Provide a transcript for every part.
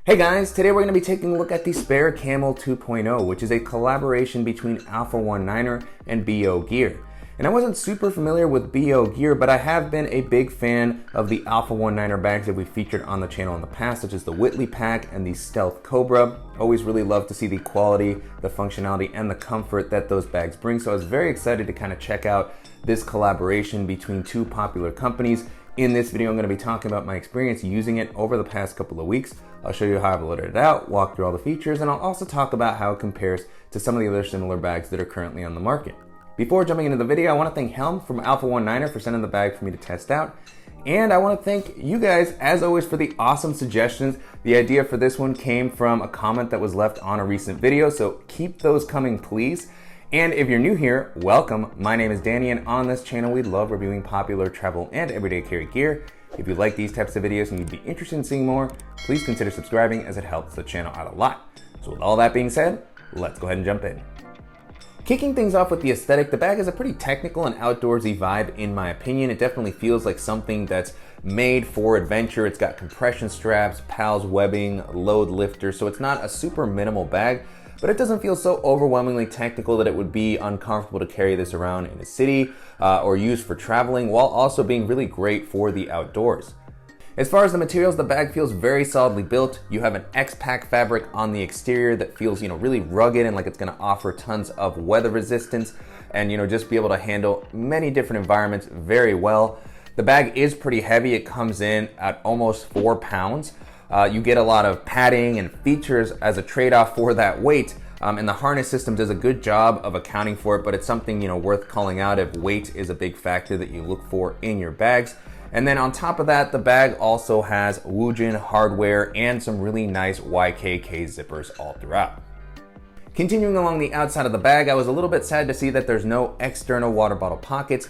Hey guys, today we're going to be taking a look at the Spare Camel 2.0, which is a collaboration between Alpha19er and BOGear. And I wasn't super familiar with BOGear, but I have been a big fan of the Alpha19er bags that we featured on the channel in the past, such as the Whitley Pack and the Stealth Cobra. Always really love to see the quality, the functionality, and the comfort that those bags bring. So I was very excited to kind of check out this collaboration between two popular companies. In this video, I'm going to be talking about my experience using it over the past couple of weeks. I'll show you how I've loaded it out, walk through all the features, and I'll also talk about how it compares to some of the other similar bags that are currently on the market. Before jumping into the video, I want to thank Helm from Alpha19er for sending the bag for me to test out. And I want to thank you guys, as always, for the awesome suggestions. The idea for this one came from a comment that was left on a recent video, so keep those coming, please. And if you're new here, welcome. My name is Danny, and on this channel, we love reviewing popular travel and everyday carry gear. If you like these types of videos and you'd be interested in seeing more, please consider subscribing as it helps the channel out a lot. So with all that being said, let's go ahead and jump in. Kicking things off with the aesthetic, the bag has a pretty technical and outdoorsy vibe in my opinion. It definitely feels like something that's made for adventure. It's got compression straps, PALS webbing, load lifter, so it's not a super minimal bag, but it doesn't feel so overwhelmingly technical that it would be uncomfortable to carry this around in a city or use for traveling, while also being really great for the outdoors. As far as the materials, the bag feels very solidly built. You have an X-Pack fabric on the exterior that feels, really rugged and like it's gonna offer tons of weather resistance and, just be able to handle many different environments very well. The bag is pretty heavy. It comes in at almost 4 pounds. You get a lot of padding and features as a trade-off for that weight. And the harness system does a good job of accounting for it, but it's something, worth calling out if weight is a big factor that you look for in your bags. And then on top of that, the bag also has Woojin hardware and some really nice YKK zippers all throughout. Continuing along the outside of the bag, I was a little bit sad to see that there's no external water bottle pockets,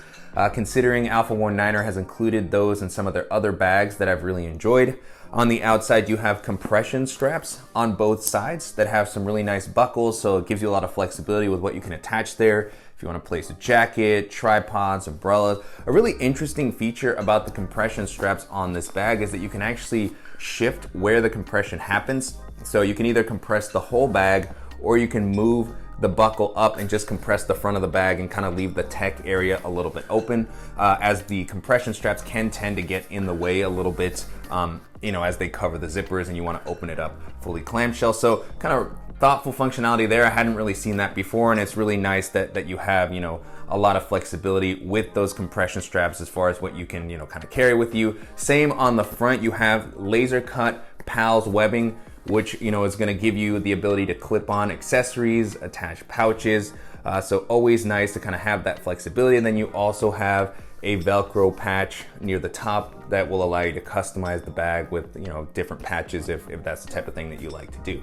considering Alpha19er has included those in some of their other bags that I've really enjoyed. On the outside, you have compression straps on both sides that have some really nice buckles, so it gives you a lot of flexibility with what you can attach there. If you want to place a jacket, tripods, umbrellas. A really interesting feature about the compression straps on this bag is that you can actually shift where the compression happens. So you can either compress the whole bag or you can move the buckle up and just compress the front of the bag and kind of leave the tech area a little bit open, as the compression straps can tend to get in the way a little bit, as they cover the zippers and you want to open it up fully clamshell. So kind of thoughtful functionality there. I hadn't really seen that before, and it's really nice that you have, a lot of flexibility with those compression straps as far as what you can, kind of carry with you. Same on the front, you have laser cut PALS webbing, which, is going to give you the ability to clip on accessories, attach pouches. So always nice to kind of have that flexibility. And then you also have a Velcro patch near the top that will allow you to customize the bag with, different patches if that's the type of thing that you like to do.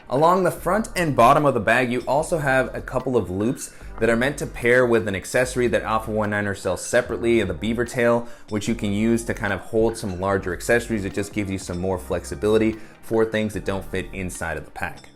Along the front and bottom of the bag, you also have a couple of loops that are meant to pair with an accessory that Alpha19er sells separately, the beaver tail, which you can use to kind of hold some larger accessories. It just gives you some more flexibility for things that don't fit inside of the pack.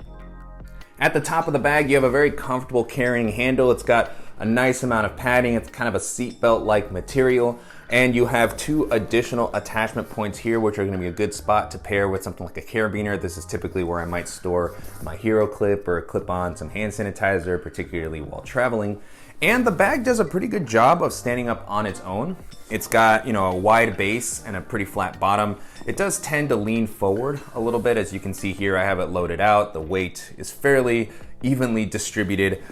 At the top of the bag, you have a very comfortable carrying handle. It's got a nice amount of padding. It's kind of a seatbelt-like material. And you have 2 additional attachment points here, which are going to be a good spot to pair with something like a carabiner. This is typically where I might store my hero clip or clip on some hand sanitizer, particularly while traveling. And the bag does a pretty good job of standing up on its own. It's got, a wide base and a pretty flat bottom. It does tend to lean forward a little bit. As you can see here, I have it loaded out. The weight is fairly evenly distributed.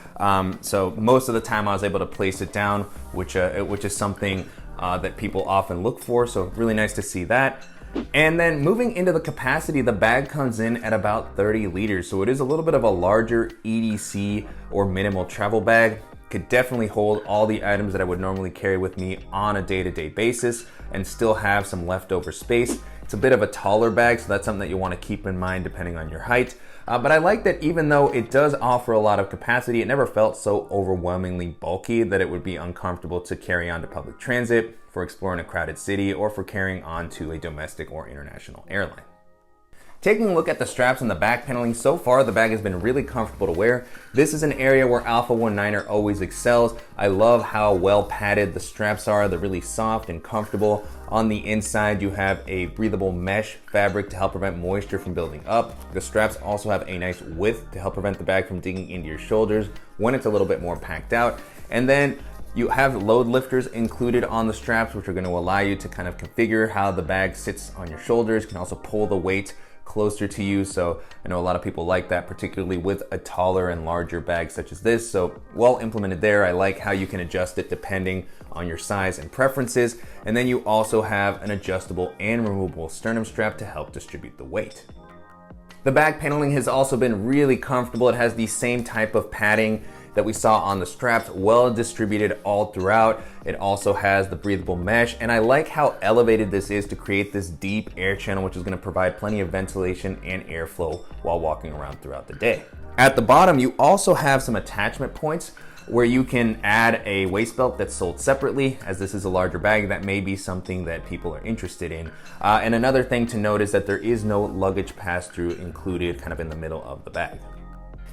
So most of the time I was able to place it down, which is something that people often look for. So really nice to see that. And then moving into the capacity, the bag comes in at about 30 liters. So it is a little bit of a larger EDC or minimal travel bag. Could definitely hold all the items that I would normally carry with me on a day-to-day basis and still have some leftover space. It's a bit of a taller bag, so that's something that you want to keep in mind depending on your height. But I like that even though it does offer a lot of capacity, it never felt so overwhelmingly bulky that it would be uncomfortable to carry on to public transit, for exploring a crowded city, or for carrying on to a domestic or international airline. Taking a look at the straps and the back paneling, so far the bag has been really comfortable to wear. This is an area where Alpha 19er always excels. I love how well padded the straps are. They're really soft and comfortable. On the inside, you have a breathable mesh fabric to help prevent moisture from building up. The straps also have a nice width to help prevent the bag from digging into your shoulders when it's a little bit more packed out. And then you have load lifters included on the straps, which are going to allow you to kind of configure how the bag sits on your shoulders. You can also pull the weight closer to you. So I know a lot of people like that, particularly with a taller and larger bag such as this. So well implemented there. I like how you can adjust it depending on your size and preferences. And then you also have an adjustable and removable sternum strap to help distribute the weight. The back paneling has also been really comfortable. It has the same type of padding that we saw on the straps, well distributed all throughout. It also has the breathable mesh, and I like how elevated this is to create this deep air channel, which is going to provide plenty of ventilation and airflow while walking around throughout the day. At the bottom, you also have some attachment points where you can add a waist belt that's sold separately. As this is a larger bag, that may be something that people are interested in. And another thing to note is that there is no luggage pass-through included kind of in the middle of the bag.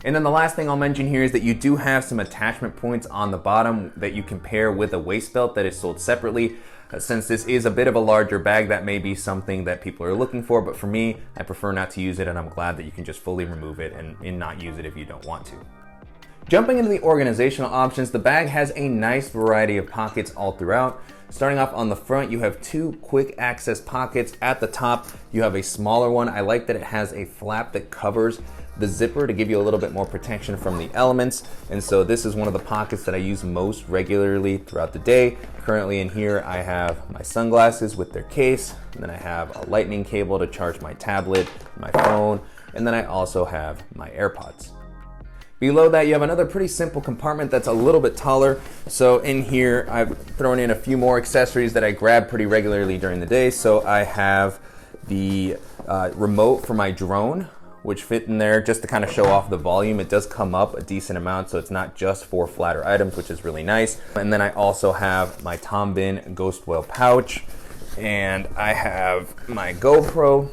And then the last thing I'll mention here is that you do have some attachment points on the bottom that you can pair with a waist belt that is sold separately. Since this is a bit of a larger bag, that may be something that people are looking for, but for me, I prefer not to use it, and I'm glad that you can just fully remove it and not use it if you don't want to. Jumping into the organizational options, the bag has a nice variety of pockets all throughout. Starting off on the front, you have two quick access pockets. At the top, you have a smaller one. I like that it has a flap that covers the zipper to give you a little bit more protection from the elements. And so this is one of the pockets that I use most regularly throughout the day. Currently in here, I have my sunglasses with their case, and then I have a lightning cable to charge my tablet, my phone, and then I also have my AirPods. Below that, you have another pretty simple compartment that's a little bit taller. So in here, I've thrown in a few more accessories that I grab pretty regularly during the day. So I have the remote for my drone, which fit in there just to kind of show off the volume. It does come up a decent amount, so it's not just for flatter items, which is really nice. And then I also have my Tom Bin Ghost Whale pouch, and I have my GoPro.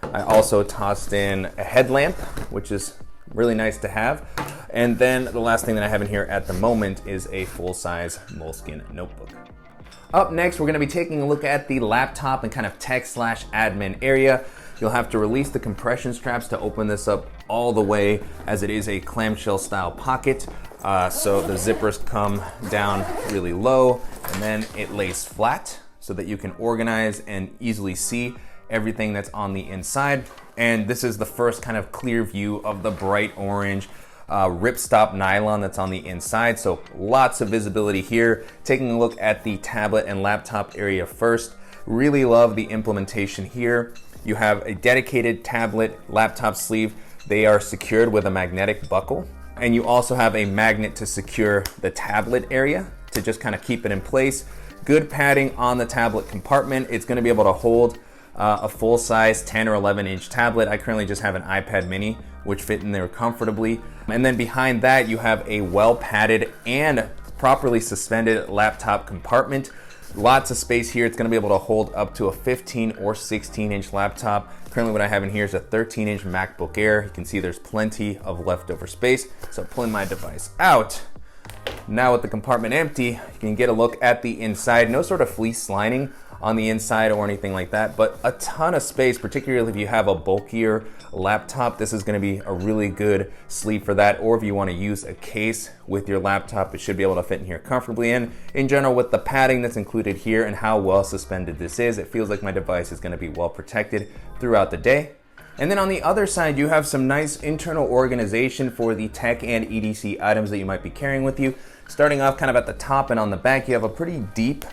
I also tossed in a headlamp, which is really nice to have. And then the last thing that I have in here at the moment is a full-size Moleskine notebook. Up next, we're going to be taking a look at the laptop and kind of tech/admin area. You'll have to release the compression straps to open this up all the way, as it is a clamshell style pocket. So the zippers come down really low, and then it lays flat so that you can organize and easily see everything that's on the inside. And this is the first kind of clear view of the bright orange ripstop nylon that's on the inside. So lots of visibility here. Taking a look at the tablet and laptop area first. Really love the implementation here. You have a dedicated tablet laptop sleeve. They are secured with a magnetic buckle. And you also have a magnet to secure the tablet area to just kind of keep it in place. Good padding on the tablet compartment. It's going to be able to hold a full-size 10 or 11-inch tablet. I currently just have an iPad mini, which fit in there comfortably. And then behind that, you have a well-padded and properly suspended laptop compartment. Lots of space here. It's going to be able to hold up to a 15 or 16-inch laptop. Currently what I have in here is a 13-inch MacBook Air. You can see there's plenty of leftover space. So pulling my device out, now with the compartment empty, you can get a look at the inside. No sort of fleece lining on the inside or anything like that, but a ton of space, particularly if you have a bulkier laptop. This is going to be a really good sleeve for that, or if you want to use a case with your laptop, it should be able to fit in here comfortably. And in general, with the padding that's included here and how well suspended this is, it feels like my device is going to be well protected throughout the day. And then on the other side, you have some nice internal organization for the tech and EDC items that you might be carrying with you. Starting off kind of at the top and on the back, you have a pretty deep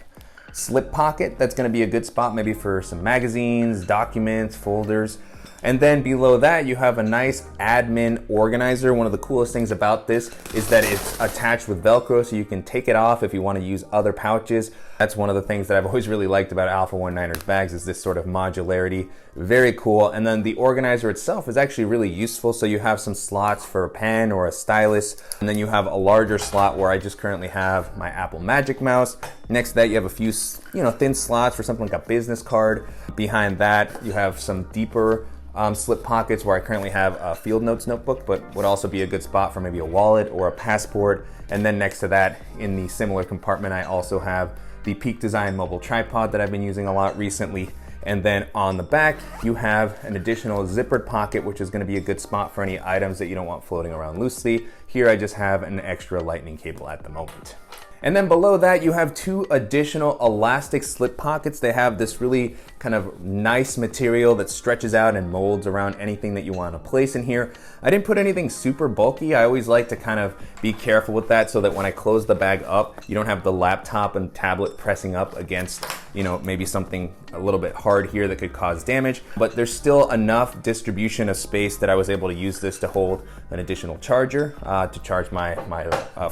slip pocket. That's going to be a good spot maybe for some magazines, documents, folders. And then below that, you have a nice admin organizer. One of the coolest things about this is that it's attached with Velcro, so you can take it off if you want to use other pouches. That's one of the things that I've always really liked about Alpha 1.9's bags is this sort of modularity. Very cool. And then the organizer itself is actually really useful. So you have some slots for a pen or a stylus, and then you have a larger slot where I just currently have my Apple Magic Mouse. Next to that, you have a few, thin slots for something like a business card. Behind that, you have some deeper slip pockets where I currently have a Field Notes notebook, but would also be a good spot for maybe a wallet or a passport. And then next to that, in the similar compartment, I also have the Peak Design mobile tripod that I've been using a lot recently. And then on the back, you have an additional zippered pocket, which is gonna be a good spot for any items that you don't want floating around loosely. Here, I just have an extra lightning cable at the moment. And then below that, you have two additional elastic slip pockets. They have this really kind of nice material that stretches out and molds around anything that you want to place in here. I didn't put anything super bulky. I always like to kind of be careful with that so that when I close the bag up, you don't have the laptop and tablet pressing up against, maybe something a little bit hard here that could cause damage. But there's still enough distribution of space that I was able to use this to hold an additional charger to charge my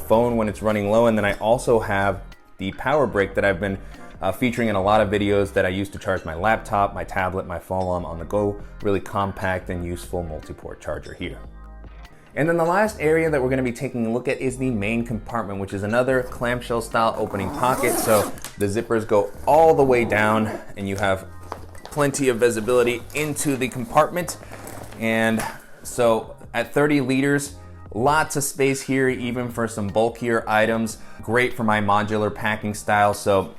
phone when it's running low. And then I also have the power brick that I've been featuring in a lot of videos that I use to charge my laptop, my tablet, my phone while I'm on the go. Really compact and useful multi-port charger here. And then the last area that we're going to be taking a look at is the main compartment, which is another clamshell style opening pocket. So the zippers go all the way down and you have plenty of visibility into the compartment. And so at 30 liters, lots of space here, even for some bulkier items. Great for my modular packing style. So,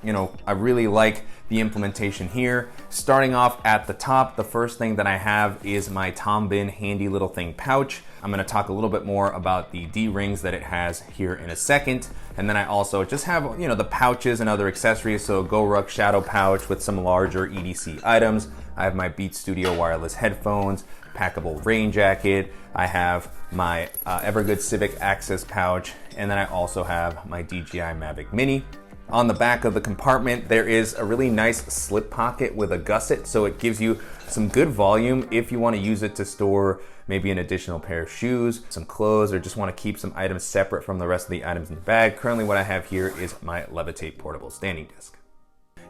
I really like the implementation here. Starting off at the top, the first thing that I have is my Tom Bin handy little thing pouch. I'm gonna talk a little bit more about the D-rings that it has here in a second. And then I also just have, the pouches and other accessories. So GoRuck Shadow pouch with some larger EDC items. I have my Beats Studio wireless headphones, packable rain jacket. I have my Evergood Civic Access pouch. And then I also have my DJI Mavic Mini. On the back of the compartment, there is a really nice slip pocket with a gusset, so it gives you some good volume if you want to use it to store maybe an additional pair of shoes, some clothes, or just want to keep some items separate from the rest of the items in the bag. Currently what I have here is my Levitate portable standing desk.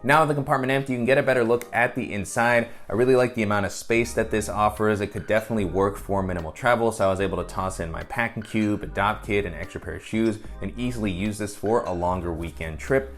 Now with the compartment empty, you can get a better look at the inside. I really like the amount of space that this offers. It could definitely work for minimal travel, so I was able to toss in my packing cube, a dop kit, an extra pair of shoes, and easily use this for a longer weekend trip.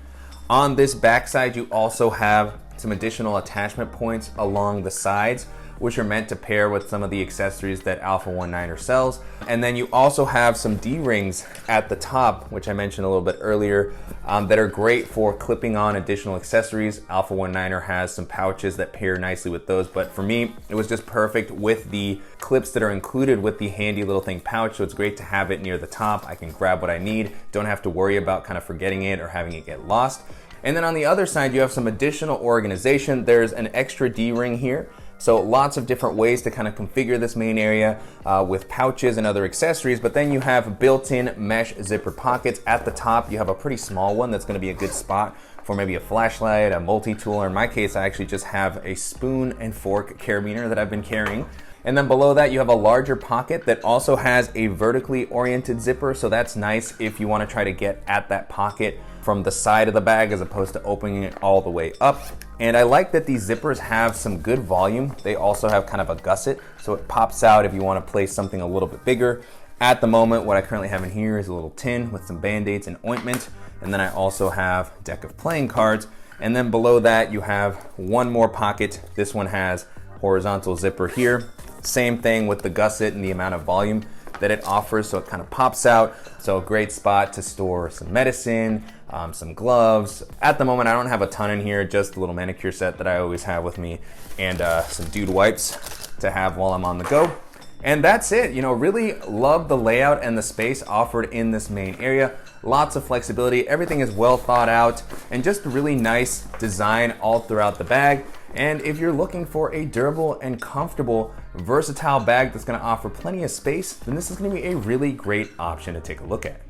On this backside, you also have some additional attachment points along the sides, which are meant to pair with some of the accessories that Alpha 1.9 sells. And then you also have some D-rings at the top, which I mentioned a little bit earlier, that are great for clipping on additional accessories. Alpha 1.9 has some pouches that pair nicely with those, but for me, it was just perfect with the clips that are included with the handy little thing pouch. So it's great to have it near the top. I can grab what I need, don't have to worry about kind of forgetting it or having it get lost. And then on the other side, you have some additional organization. There's an extra D-ring here. So lots of different ways to kind of configure this main area with pouches and other accessories, but then you have built-in mesh zipper pockets. At the top, you have a pretty small one that's gonna be a good spot for maybe a flashlight, a multi-tool, or in my case, I actually just have a spoon and fork carabiner that I've been carrying. And then below that, you have a larger pocket that also has a vertically oriented zipper. So that's nice if you want to try to get at that pocket from the side of the bag as opposed to opening it all the way up. And I like that these zippers have some good volume. They also have kind of a gusset, so it pops out if you want to place something a little bit bigger. At the moment, what I currently have in here is a little tin with some Band-Aids and ointment. And then I also have a deck of playing cards. And then below that, you have one more pocket. This one has horizontal zipper here. Same thing with the gusset and the amount of volume that it offers, so it kind of pops out. So a great spot to store some medicine, some gloves. At the moment, I don't have a ton in here, just a little manicure set that I always have with me, and some dude wipes to have while I'm on the go. And that's it. Really love the layout and the space offered in this main area. Lots of flexibility, everything is well thought out, and just a really nice design all throughout the bag. And if you're looking for a durable and comfortable, versatile bag that's gonna offer plenty of space, then this is gonna be a really great option to take a look at.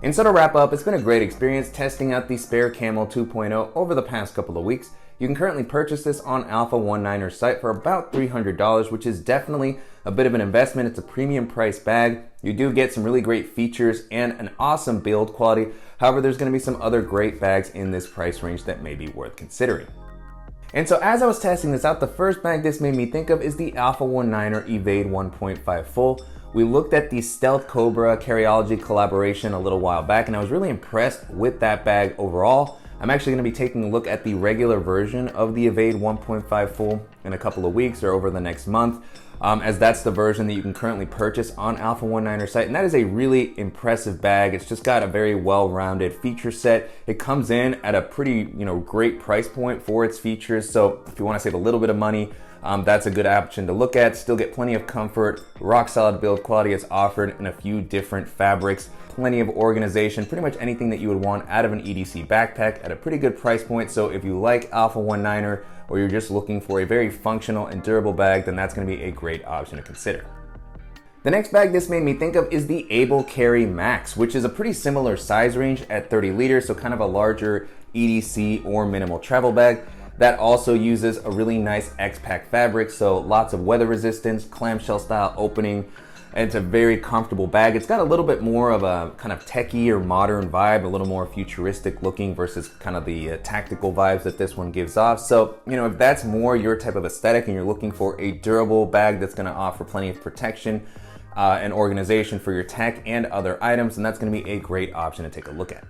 And so to wrap up, it's been a great experience testing out the Spare Camel 2.0 over the past couple of weeks. You can currently purchase this on Alpha 19er's site for about $300, which is definitely a bit of an investment. It's a premium price bag. You do get some really great features and an awesome build quality. However, there's going to be some other great bags in this price range that may be worth considering. And so as I was testing this out, the first bag this made me think of is the Alpha 19er Evade 1.5 Full. We looked at the Stealth Cobra Carryology collaboration a little while back, and I was really impressed with that bag overall. I'm actually going to be taking a look at the regular version of the Evade 1.5 Full in a couple of weeks or over the next month, as that's the version that you can currently purchase on Alpha 19er's site. And that is a really impressive bag. It's just got a very well-rounded feature set. It comes in at a pretty, great price point for its features. So if you want to save a little bit of money, that's a good option to look at. Still get plenty of comfort, rock solid build quality. It's offered in a few different fabrics, plenty of organization, pretty much anything that you would want out of an EDC backpack at a pretty good price point. So if you like Alpha 19er, or you're just looking for a very functional and durable bag, then that's going to be a great option to consider. The next bag this made me think of is the Able Carry Max, which is a pretty similar size range at 30 liters, so kind of a larger EDC or minimal travel bag. That also uses a really nice X-Pack fabric, so lots of weather resistance, clamshell style opening, and it's a very comfortable bag. It's got a little bit more of a kind of techie or modern vibe, a little more futuristic looking versus kind of the tactical vibes that this one gives off. So, if that's more your type of aesthetic and you're looking for a durable bag that's gonna offer plenty of protection and organization for your tech and other items, then that's gonna be a great option to take a look at.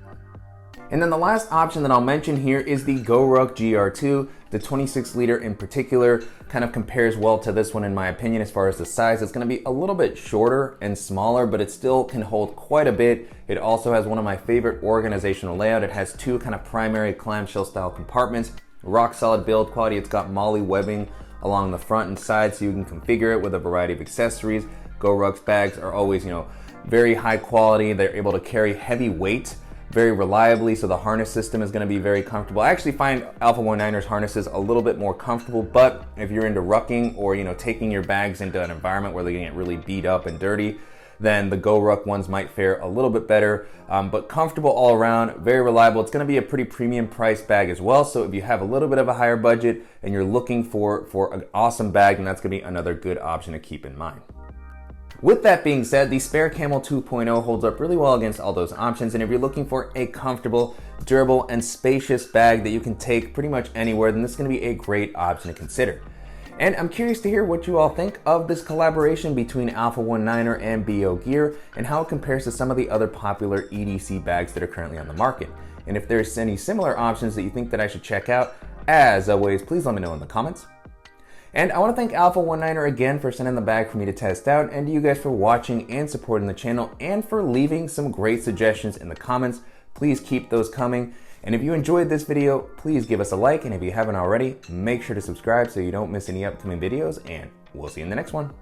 And then the last option that I'll mention here is the GoRuck GR2. The 26 liter in particular kind of compares well to this one in my opinion as far as the size. It's gonna be a little bit shorter and smaller, but it still can hold quite a bit. It also has one of my favorite organizational layout. It has two kind of primary clamshell style compartments, rock solid build quality. It's got MOLLE webbing along the front and side so you can configure it with a variety of accessories. GoRuck's bags are always, very high quality. They're able to carry heavy weight very reliably, so the harness system is going to be very comfortable. I actually find Alpha 19er's harnesses a little bit more comfortable, but if you're into rucking or taking your bags into an environment where they get really beat up and dirty, then the GoRuck ones might fare a little bit better, but comfortable all around, very reliable. It's going to be a pretty premium price bag as well, so if you have a little bit of a higher budget and you're looking for an awesome bag, then that's going to be another good option to keep in mind. With that being said, the Spare Camel 2.0 holds up really well against all those options, and if you're looking for a comfortable, durable, and spacious bag that you can take pretty much anywhere, then this is going to be a great option to consider. And I'm curious to hear what you all think of this collaboration between Alpha 19er and BOGear and how it compares to some of the other popular EDC bags that are currently on the market. And if there's any similar options that you think that I should check out, as always, please let me know in the comments. And I want to thank Alpha 19er again for sending the bag for me to test out, and to you guys for watching and supporting the channel, and for leaving some great suggestions in the comments. Please keep those coming. And if you enjoyed this video, please give us a like, and if you haven't already, make sure to subscribe so you don't miss any upcoming videos, and we'll see you in the next one.